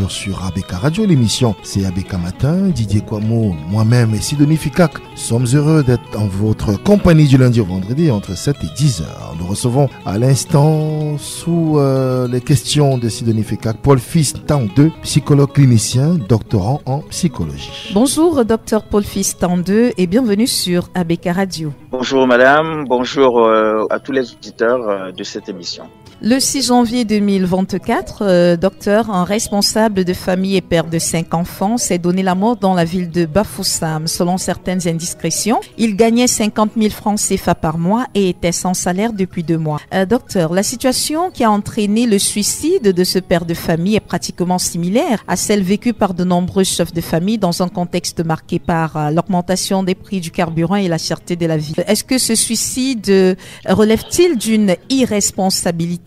toujours sur ABK Radio. L'émission, c'est ABK Matin. Didier Kwamo, moi-même et Sidonie Fikak sommes heureux d'être en votre compagnie du lundi au vendredi entre 7 et 10 heures. Nous recevons à l'instant, sous les questions de Sidonie Fikak, Paul Fistan II, psychologue clinicien, doctorant en psychologie. Bonjour, docteur Paul Fistan II, et bienvenue sur ABK Radio. Bonjour madame, bonjour à tous les auditeurs de cette émission. Le 6 janvier 2024, docteur, un responsable de famille et père de 5 enfants, s'est donné la mort dans la ville de Bafoussam. Selon certaines indiscrétions, il gagnait 50 000 francs CFA par mois et était sans salaire depuis 2 mois. Docteur, la situation qui a entraîné le suicide de ce père de famille est pratiquement similaire à celle vécue par de nombreux chefs de famille dans un contexte marqué par l'augmentation des prix du carburant et la cherté de la vie. Est-ce que ce suicide relève-t-il d'une irresponsabilité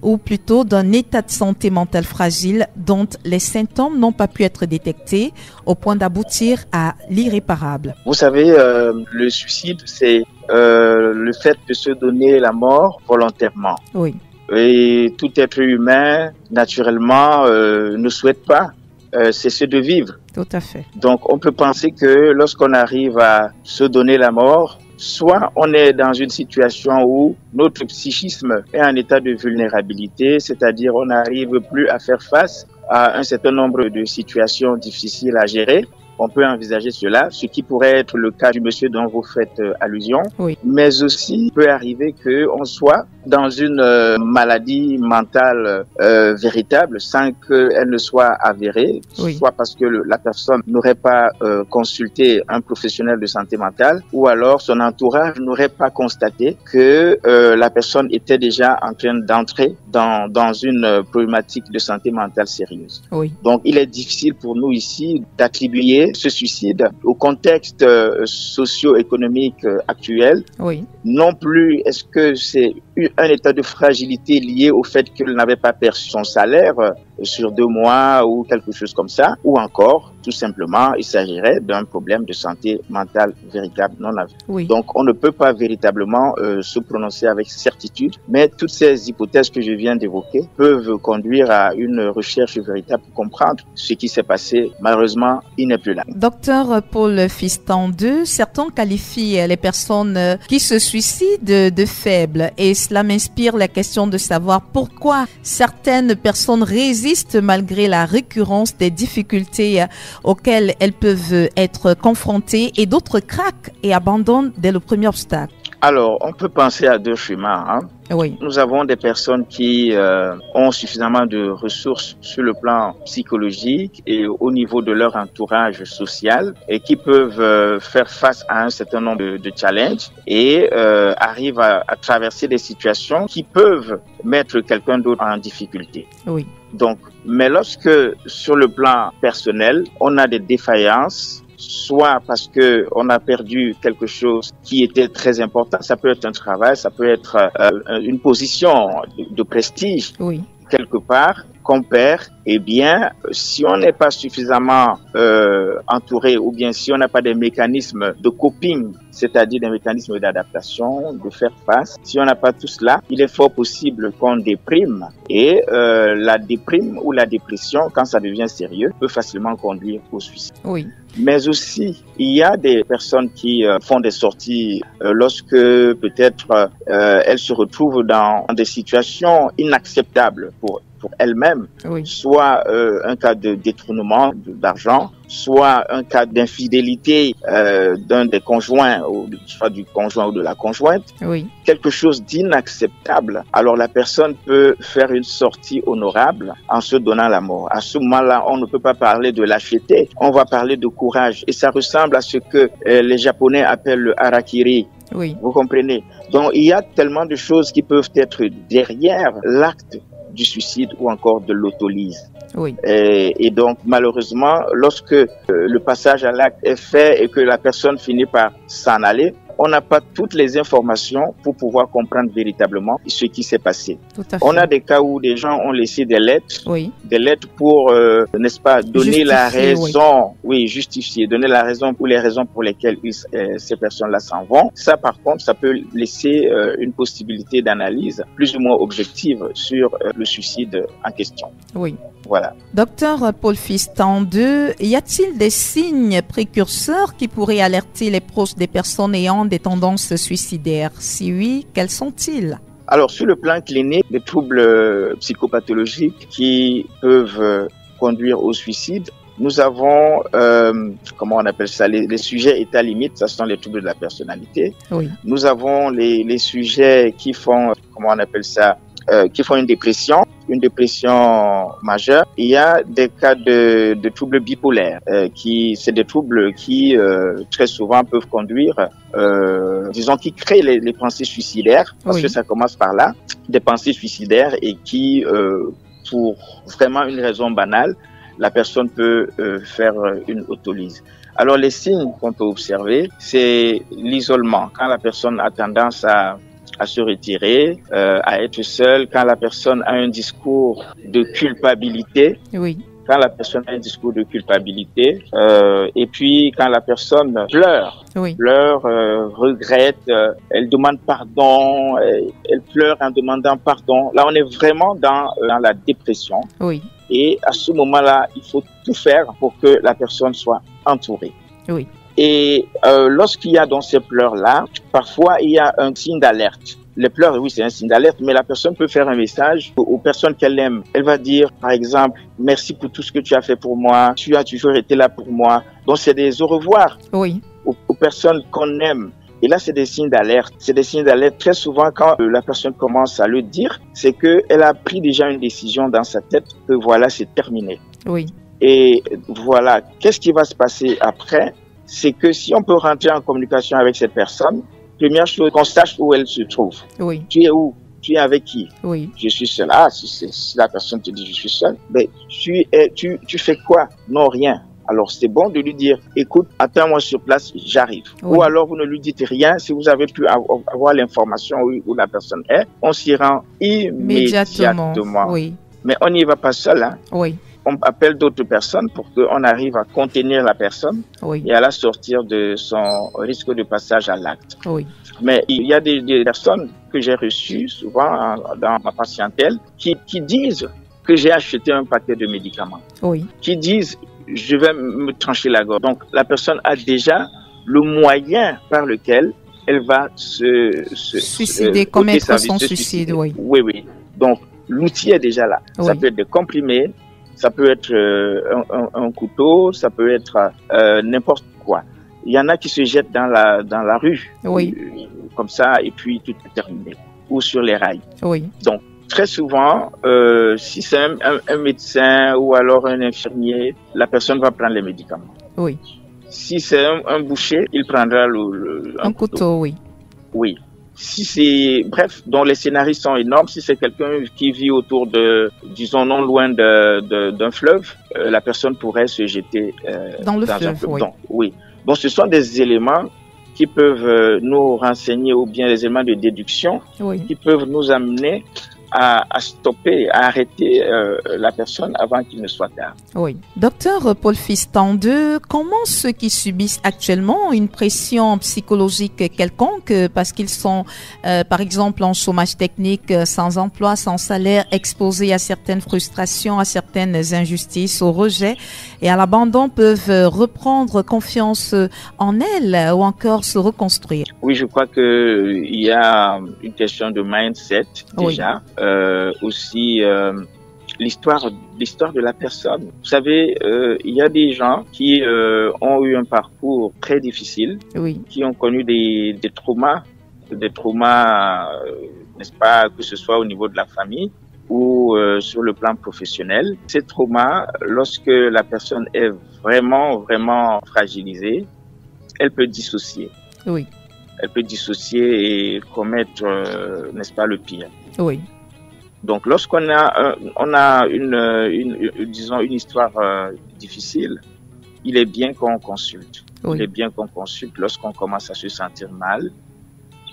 ou plutôt d'un état de santé mentale fragile dont les symptômes n'ont pas pu être détectés au point d'aboutir à l'irréparable? Vous savez, le suicide, c'est le fait de se donner la mort volontairement. Oui. Et tout être humain, naturellement, ne souhaite pas cesser de vivre. Tout à fait. Donc, on peut penser que lorsqu'on arrive à se donner la mort, soit on est dans une situation où notre psychisme est en état de vulnérabilité, c'est-à-dire on n'arrive plus à faire face à un certain nombre de situations difficiles à gérer. On peut envisager cela, ce qui pourrait être le cas du monsieur dont vous faites allusion. Oui. Mais aussi, il peut arriver qu'on soit dans une maladie mentale véritable sans qu'elle ne soit avérée, oui. Soit parce que la personne n'aurait pas consulté un professionnel de santé mentale, ou alors son entourage n'aurait pas constaté que la personne était déjà en train d'entrer dans une problématique de santé mentale sérieuse. Oui. Donc, il est difficile pour nous ici d'attribuer ce suicide au contexte socio-économique actuel. Oui. Non plus est-ce que c'est un état de fragilité lié au fait qu'il n'avait pas perçu son salaire sur 2 mois ou quelque chose comme ça, ou encore, tout simplement, il s'agirait d'un problème de santé mentale véritable non avéré. Oui. Donc, on ne peut pas véritablement se prononcer avec certitude, mais toutes ces hypothèses que je viens d'évoquer peuvent conduire à une recherche véritable pour comprendre ce qui s'est passé. Malheureusement, il n'est plus là. Docteur Paul Fistan II, certains qualifient les personnes qui se suicident de faibles, et cela m'inspire la question de savoir pourquoi certaines personnes résistent malgré la récurrence des difficultés auxquelles elles peuvent être confrontées, et d'autres craquent et abandonnent dès le premier obstacle. Alors, on peut penser à 2 chemins. Oui. Nous avons des personnes qui ont suffisamment de ressources sur le plan psychologique et au niveau de leur entourage social, et qui peuvent faire face à un certain nombre de challenges et arrivent à traverser des situations qui peuvent mettre quelqu'un d'autre en difficulté. Oui. Donc, mais lorsque sur le plan personnel, on a des défaillances, soit parce que on a perdu quelque chose qui était très important, ça peut être un travail, ça peut être une position de prestige, oui. Quelque part, qu'on perd, eh bien, si on n'est pas suffisamment entouré, ou bien si on n'a pas des mécanismes de coping, c'est-à-dire des mécanismes d'adaptation, de faire face, si on n'a pas tout cela, il est fort possible qu'on déprime, et la déprime ou la dépression, quand ça devient sérieux, peut facilement conduire au suicide. Oui. Mais aussi, il y a des personnes qui font des sorties lorsque peut-être elles se retrouvent dans des situations inacceptables pour elles-mêmes, oui. Soit un cas de détournement d'argent, soit un cas d'infidélité d'un des conjoints, ou soit du conjoint ou de la conjointe, oui. Quelque chose d'inacceptable. Alors la personne peut faire une sortie honorable en se donnant la mort. À ce moment-là, on ne peut pas parler de lâcheté, on va parler de courage. Et ça ressemble à ce que les Japonais appellent le harakiri. Oui. Vous comprenez? Donc il y a tellement de choses qui peuvent être derrière l'acte du suicide ou encore de l'autolyse. Oui. Et donc, malheureusement, lorsque le passage à l'acte est fait et que la personne finit par s'en aller, on n'a pas toutes les informations pour pouvoir comprendre véritablement ce qui s'est passé. On a des cas où des gens ont laissé des lettres, oui. Des lettres pour, n'est-ce pas, donner justifier, la raison, oui, justifier, donner la raison pour les raisons pour lesquelles ces personnes-là s'en vont. Ça, par contre, ça peut laisser une possibilité d'analyse plus ou moins objective sur le suicide en question. Oui. Voilà. Docteur Paul Fiston 2, y a-t-il des signes précurseurs qui pourraient alerter les proches des personnes ayant des tendances suicidaires? Si oui, quels sont-ils? Alors, sur le plan clinique, des troubles psychopathologiques qui peuvent conduire au suicide, nous avons, comment on appelle ça, les sujets état limite, ça sont les troubles de la personnalité. Oui. Nous avons les sujets qui font, comment on appelle ça, qui font une dépression majeure. Il y a des cas de troubles bipolaires, c'est des troubles qui très souvent peuvent conduire, disons, qui créent les pensées suicidaires, parce que ça commence par là, des pensées suicidaires et qui, pour vraiment une raison banale, la personne peut faire une autolyse. Alors les signes qu'on peut observer, c'est l'isolement. Quand la personne a tendance à se retirer, à être seule, quand la personne a un discours de culpabilité. Oui. Quand la personne a un discours de culpabilité, et puis quand la personne pleure, regrette, elle demande pardon, elle pleure en demandant pardon. Là, on est vraiment dans la dépression. Oui. Et à ce moment-là, il faut tout faire pour que la personne soit entourée. Oui. Et lorsqu'il y a dans ces pleurs-là, parfois il y a un signe d'alerte. Les pleurs, oui, c'est un signe d'alerte, mais la personne peut faire un message aux personnes qu'elle aime. Elle va dire, par exemple, merci pour tout ce que tu as fait pour moi, tu as toujours été là pour moi. Donc c'est des au revoir aux personnes qu'on aime. Et là, c'est des signes d'alerte. C'est des signes d'alerte. Très souvent, quand la personne commence à le dire, c'est qu'elle a pris déjà une décision dans sa tête que voilà, c'est terminé. Oui. Et voilà, qu'est-ce qui va se passer après? C'est que si on peut rentrer en communication avec cette personne, première chose, qu'on sache où elle se trouve. Oui. Tu es où? Tu es avec qui? Oui. Je suis seul. Ah, si la personne te dit je suis seul, mais tu fais quoi? Non, rien. Alors, c'est bon de lui dire, écoute, attends-moi sur place, j'arrive. Oui. Ou alors, vous ne lui dites rien. Si vous avez pu avoir l'information où la personne est, on s'y rend immédiatement. Oui. Mais on n'y va pas seul, hein. Oui. On appelle d'autres personnes pour qu'on arrive à contenir la personne et à la sortir de son risque de passage à l'acte. Oui. Mais il y a des personnes que j'ai reçues souvent dans ma patientèle qui disent que j'ai acheté un paquet de médicaments. Oui. Qui disent je vais me trancher la gorge. Donc la personne a déjà le moyen par lequel elle va se suicider, commettre son suicide. Oui. Oui. Donc l'outil est déjà là. Ça peut être des comprimés. Ça peut être un couteau, ça peut être n'importe quoi. Il y en a qui se jettent dans la rue, comme ça, et puis tout est terminé. Ou sur les rails. Oui. Donc, très souvent, si c'est un médecin ou alors un infirmier, la personne va prendre les médicaments. Oui. Si c'est un boucher, il prendra un couteau. Oui. Oui. Si c'est, bref, donc les scénarios sont énormes. Si c'est quelqu'un qui vit autour disons, non loin d'un fleuve, la personne pourrait se jeter dans le fleuve. Oui. Donc, ce sont des éléments qui peuvent nous renseigner, ou bien des éléments de déduction qui peuvent nous amener à stopper, à arrêter la personne avant qu'il ne soit tard. Oui. Docteur Paul Fiston 2, comment ceux qui subissent actuellement une pression psychologique quelconque parce qu'ils sont, par exemple, en chômage technique, sans emploi, sans salaire, exposés à certaines frustrations, à certaines injustices, au rejet et à l'abandon, peuvent reprendre confiance en elles ou encore se reconstruire? Oui, je crois que il y a une question de mindset déjà. Aussi l'histoire de la personne. Vous savez, il y a des gens qui ont eu un parcours très difficile, qui ont connu des traumas, n'est-ce pas, que ce soit au niveau de la famille ou sur le plan professionnel. Ces traumas, lorsque la personne est vraiment, vraiment fragilisée, elle peut dissocier. Oui. Elle peut dissocier et commettre, n'est-ce pas, le pire. Oui. Donc, lorsqu'on a disons, une histoire difficile, il est bien qu'on consulte. Il est bien qu'on consulte lorsqu'on commence à se sentir mal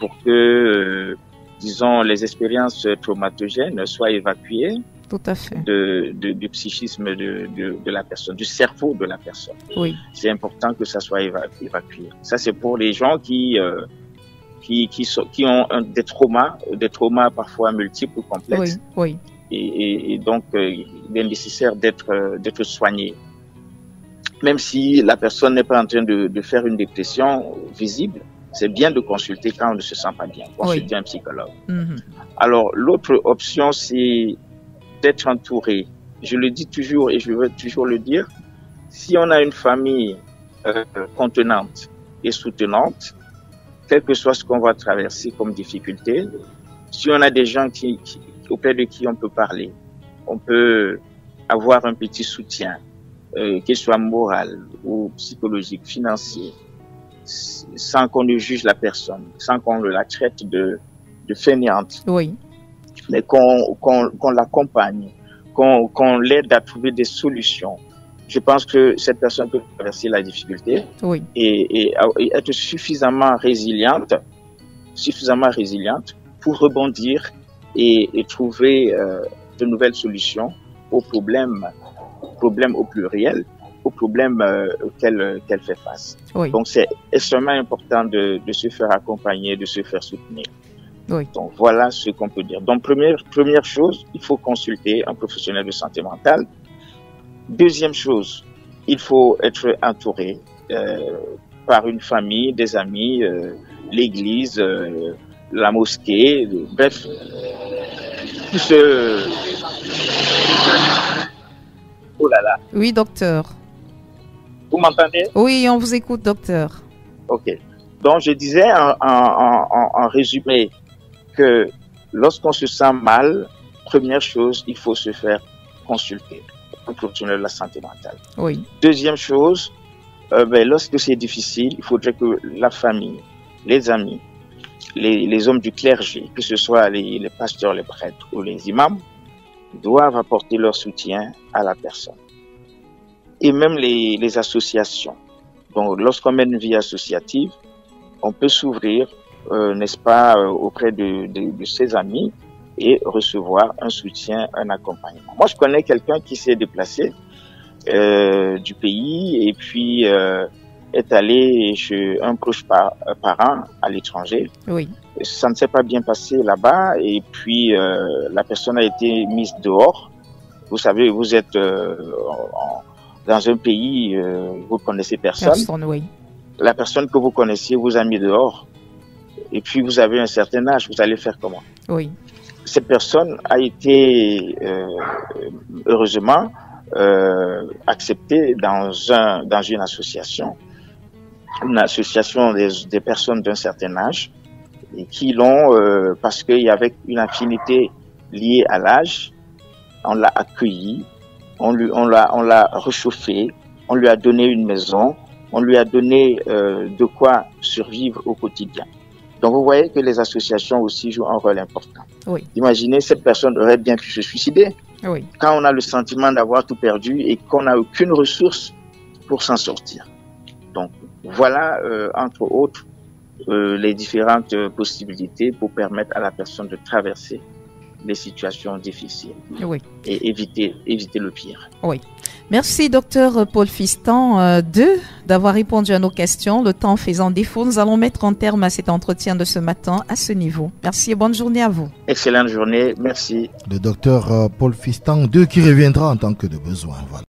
pour que, disons, les expériences traumatogènes soient évacuées. Tout à fait. Du psychisme de la personne, du cerveau de la personne. Oui. C'est important que ça soit évacué. Ça, c'est pour les gens qui ont des traumas parfois multiples ou complexes. Oui. et donc il est nécessaire d'être soigné. Même si la personne n'est pas en train de faire une dépression visible, c'est bien de consulter quand on ne se sent pas bien, consulter un psychologue. Alors, l'autre option, c'est d'être entouré. Je le dis toujours et je veux toujours le dire, si on a une famille contenante et soutenante, quel que soit ce qu'on va traverser comme difficulté, si on a des gens auprès de qui on peut parler, on peut avoir un petit soutien, qu'il soit moral ou psychologique, financier, sans qu'on ne juge la personne, sans qu'on la traite de fainéante, mais qu'on l'accompagne, qu'on l'aide à trouver des solutions. Je pense que cette personne peut traverser la difficulté et être suffisamment résiliente pour rebondir et trouver de nouvelles solutions aux problèmes au pluriel, aux problèmes auxquels fait face. Donc c'est extrêmement important de se faire accompagner, de se faire soutenir. Donc voilà ce qu'on peut dire. Donc première chose, il faut consulter un professionnel de santé mentale. Deuxième chose, il faut être entouré par une famille, des amis, l'église, la mosquée, bref, tout ce... Oh là là. Oui, docteur. Vous m'entendez? Oui, on vous écoute, docteur. Ok. Donc, je disais en résumé que lorsqu'on se sent mal, première chose, il faut se faire consulter un professionnel de la santé mentale. Deuxième chose, lorsque c'est difficile, il faudrait que la famille, les amis, les hommes du clergé, que ce soit les pasteurs, les prêtres ou les imams, doivent apporter leur soutien à la personne. Et même les associations. Donc, lorsqu'on mène une vie associative, on peut s'ouvrir, n'est-ce pas, auprès de ses amis et recevoir un soutien, un accompagnement. Moi, je connais quelqu'un qui s'est déplacé du pays et puis est allé chez un proche parent à l'étranger. Ça ne s'est pas bien passé là-bas et puis la personne a été mise dehors. Vous savez, vous êtes dans un pays, vous ne connaissez personne. La personne que vous connaissiez vous a mis dehors et puis vous avez un certain âge, vous allez faire comment? Cette personne a été heureusement acceptée dans une association des personnes d'un certain âge et qui l'ont, parce qu'il y avait une affinité liée à l'âge, on l'a accueilli, on l'a réchauffé, on lui a donné une maison, on lui a donné de quoi survivre au quotidien. Donc vous voyez que les associations aussi jouent un rôle important. Imaginez, cette personne aurait bien pu se suicider. Quand on a le sentiment d'avoir tout perdu et qu'on n'a aucune ressource pour s'en sortir. Donc voilà, entre autres, les différentes possibilités pour permettre à la personne de traverser des situations difficiles et éviter le pire. Merci, docteur Paul Fistan, d'avoir répondu à nos questions. Le temps faisant défaut, nous allons mettre un terme à cet entretien de ce matin à ce niveau. Merci et bonne journée à vous. Excellente journée, merci. Le docteur Paul Fistan, qui reviendra en tant que de besoin. Voilà.